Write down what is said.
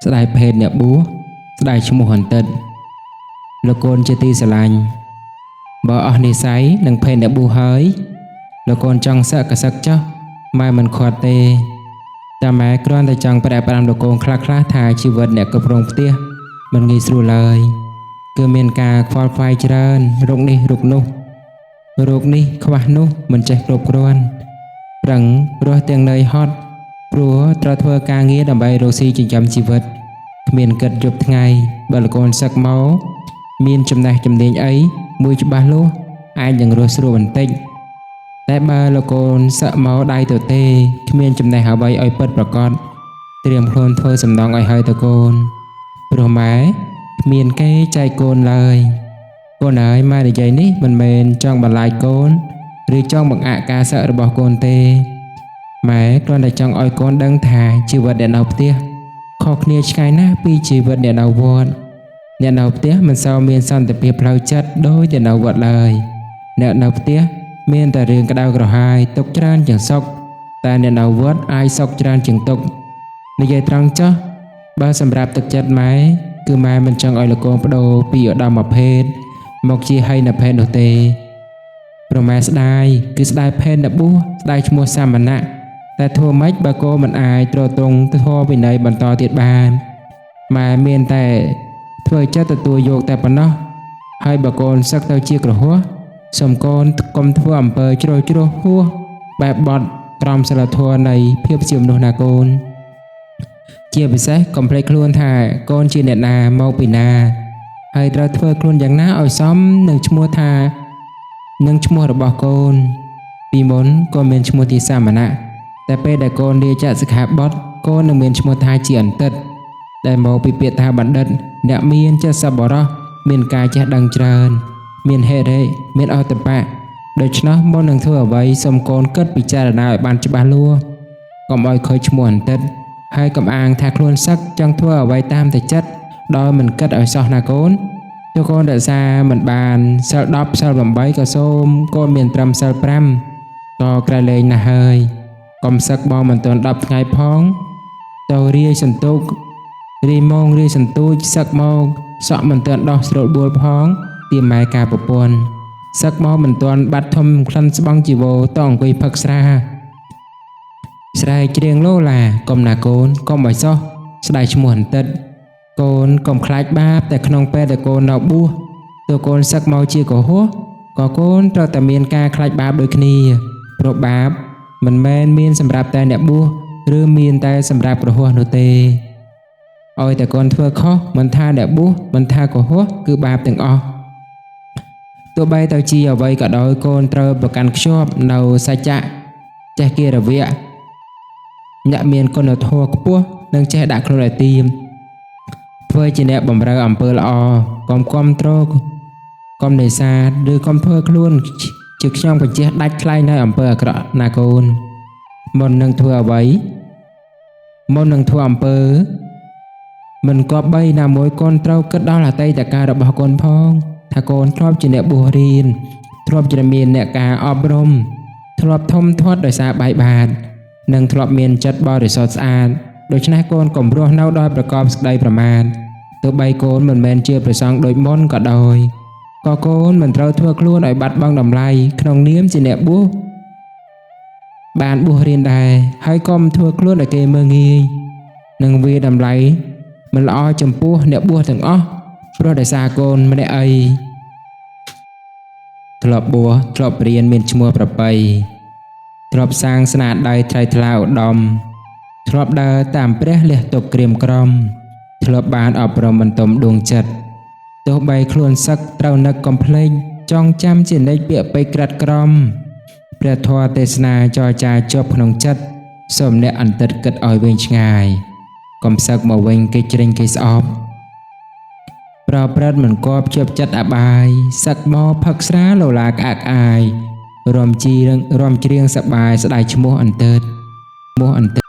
ស្ដាយភេទអ្នកបួសស្ដាយឈ្មោះអន្តិតលោកកូនជាទីស្រឡាញ់បើអស់និស័យនឹងភេទអ្នកបួសហើយលោកកូនចង់សឹកក៏សឹកចុះម៉ែមិនខាត់ទេតែម៉ែគ្រាន់តែចង់ផ្ដែផ្ដាំលោកកូនខ្លះថាជីវិតអ្នកគ្រប់គ្រងផ្ទះមិនងាយស្រួលឡើយគឺមានការខ្វល់ខ្វាយច្រើនរោគនេះរោគនោះរោគនេះខ្វះនោះមិនចេះគ្រប់គ្រាន់ប្រឹងព្រោះទាំងន័យហត់ព្រោះត្រូវធ្វើការងារដើម្បីរកស៊ីចិញ្ចឹមជីវិតគ្មានគិតយប់ថ្ងៃបើលោកកូនសឹកមកមានចំណេះជំនាញអីមួយច្បាស់លាស់អាចនឹងរស់ស្រួលបន្តិចតែបើលោកកូនសឹកមកដៃទៅទេគ្មានចំណេះអ្វីឲ្យពិតប្រាកដត្រៀមខ្លួនធ្វើសំណងឲ្យហើយទៅកូនព្រោះម៉ែគ្មានគេចែកកូនឡើយកូនហើយម៉ែនិយាយនេះមិនមែនចង់បន្លាចកូនឬចង់បង្អាក់ការសឹករបស់កូនទេម៉ែគ្រាន់តែចង់ឲ្យកូនដឹងថាជីវិតអ្នកនៅផ្ទះខុសគ្នាឆ្ងាយណាស់ពីជីវិតអ្នកនៅវត្តអ្នកនៅផ្ទះមិនសូវមានសន្តិភាពផ្លូវចិត្តដូចអ្នកនៅវត្តឡើយអ្នកនៅផ្ទះមានតែរឿងក្តៅក្រហាយទុកច្រើនជាងសុខតែអ្នកនៅវត្តអាចសុខច្រើនជាងទុក្ខនិយាយត្រង់ចុះបើសម្រាប់ទឹកចិត្តម៉ែគឺម៉ែមិនចង់ឲ្យលោកកូនបដូរពីឧត្តមភេទមកជាហីនភេទនោះទេព្រោះម៉ែស្ដាយគឺស្ដាយភេទអ្នកបួសស្ដាយឈ្មោះសាមណៈតែធ្វើម៉េចបើកូនមិនអាចទ្រទ្រង់ទៅធម៌វិន័យបន្តទៀតបានម៉ែមានតែធ្វើចិត្តទទួលយកតែប៉ុណ្ណោះហើយបើកូនសឹកទៅជាក្រហោះសូមកូនកុំធ្វើអំពើជ្រុលជ្រោះហួសបែបបត់ក្រមសីលធម៌នៃភាពជាមនុស្សណាកូនជាពិសេសកុំភ្លេចខ្លួនថាកូនជាអ្នកណាមកពីណាហើយត្រូវធ្វើខ្លួនយ៉ាងណាឲ្យសមនឹងឈ្មោះថានឹងឈ្មោះរបស់កូនពីមុនកូនមានឈ្មោះទីសាមណៈតែពេលដែលកូនលាចាកសិក្ខាបទកូននឹងមានឈ្មោះថាជាអន្តិតដែលមកពីពាក្យថាបណ្ឌិតអ្នកមានចិត្តសប្បុរសមានការចេះដឹងច្រើនមានហេតុមានអត្តបៈដូច្នោះមុននឹងធ្វើអ្វីសូមកូនគិតពិចារណាឲ្យបានច្បាស់លាស់កុំឲ្យខូចឈ្មោះអន្តិតហើយកុំអាងថាខ្លួនសឹកចង់ធ្វើអ្វីតាមតែចិត្តដោយមិនគិតឲ្យសោះណាកូនទោះកូនរក្សាមិនបានសិល10សិល8ក៏សូមកូនមានត្រឹមសិល5ក៏ក្រៃលែងណាស់ហើយកុំសឹកបងមិនទាន់10ថ្ងៃផងទៅរាយសន្ទុករីម៉ងរីសន្ទូចសឹកមកសក់មិនទាន់ដោះស្រួលបួលផងទីម៉ែការប្រពន្ធសឹកមកមិនទាន់បាត់ធំក្លិនស្បង់ជីវោតអង្គុយផឹកស្រាស្រែកច្រៀងលោឡាកុំណាកូនកុំឲ្យសោះស្ដាយឈ្មោះអន្តិតកូនកុំខ្លាចបាបតែក្នុងពេលដែលកូននៅបួសទោះកូនសឹកមកជាកុហកក៏កូនត្រូវតែមានការខ្លាចបាបដូចគ្នាព្រោះបាបមិនមែនមានសម្រាប់តែអ្នកបួសឬមានតែសម្រាប់កុហកនោះទេឲ្យតែកូនធ្វើខុសមិនថាអ្នកបួសមិនថាកុហកគឺបាបទាំងអស់ទោះបីទៅជាអ្វីក៏ដោយកូនត្រូវប្រកាន់ខ្ជាប់នៅសច្ចៈចេះគិរវៈអ្នកមានគុណធម៌ខ្ពស់និងចេះដាក់ខ្លួនឲ្យទៀមធ្វើជាអ្នកបម្រើអំពើល្អកុំគ្រប់គ្រងកុំនេសាទឬកុំធ្វើខ្លួនជាខ្ញុំបញ្ជាដាច់ថ្លៃនៅអំពើអាក្រក់ណាកូនមុននឹងធ្វើអ្វីមុននឹងធ្វើអំពើមិនគប្បីណាមួយកូនត្រូវគិតដល់អតីតកាលរបស់កូនផងថាកូនធ្លាប់ជាអ្នកបួសរៀនធ្លាប់ជាមានអ្នកការអប់រំធ្លាប់ធំធាត់ដោយសារបាយបាតនិងធ្លាប់មានចិត្តបរិសុទ្ធស្អាតដូច្នេះកូនកុំរស់នៅដោយប្រកបសេចក្តីប្រមាទទោះបីកូនមិនមែនជាព្រះសង្ឃដូចមុនក៏ដោយក៏កូនមិនត្រូវធ្វើខ្លួនឲ្យបាត់បង់តម្លៃក្នុងនាមជាអ្នកបួសបានបួសរៀនដែរហើយកុំធ្វើខ្លួនឲ្យគេមើលងាយនិងវាតម្លៃមិនល្អចំពោះអ្នកបួសទាំងអស់ព្រោះដោយសារកូនម្នាក់អីធ្លាប់បួសធ្លាប់រៀនមានឈ្មោះប្រពៃធ្លាប់សាងស្នាដៃថ្លៃថ្លាឧត្តមធ្លាប់ដើរតាមព្រះលះទុកក្រៀមក្រំធ្លាប់បានអប់រំបន្ទំដួងចិត្តទោះបីខ្លួនសឹកត្រូវនឹកកំភ្លេចចងចាំជានិច្ចពាក្យពេចន៍ក្រាត់ក្រំព្រះធម៌ទេសនាចរចាជាប់ក្នុងចិត្តសូមអ្នកអន្តិតគិតឲ្យវែងឆ្ងាយកុំសឹកមកវិញគេជ្រិញគេស្អប់ប្រព្រឹត្តមិនគប់ជាប់ចិត្តអបាយសឹកមកផឹកស្រាលោឡាក្អាកអាយរំច្រៀងសប្បាយស្ដាយឈ្មោះអន្តិតឈ្មោះអន្តិត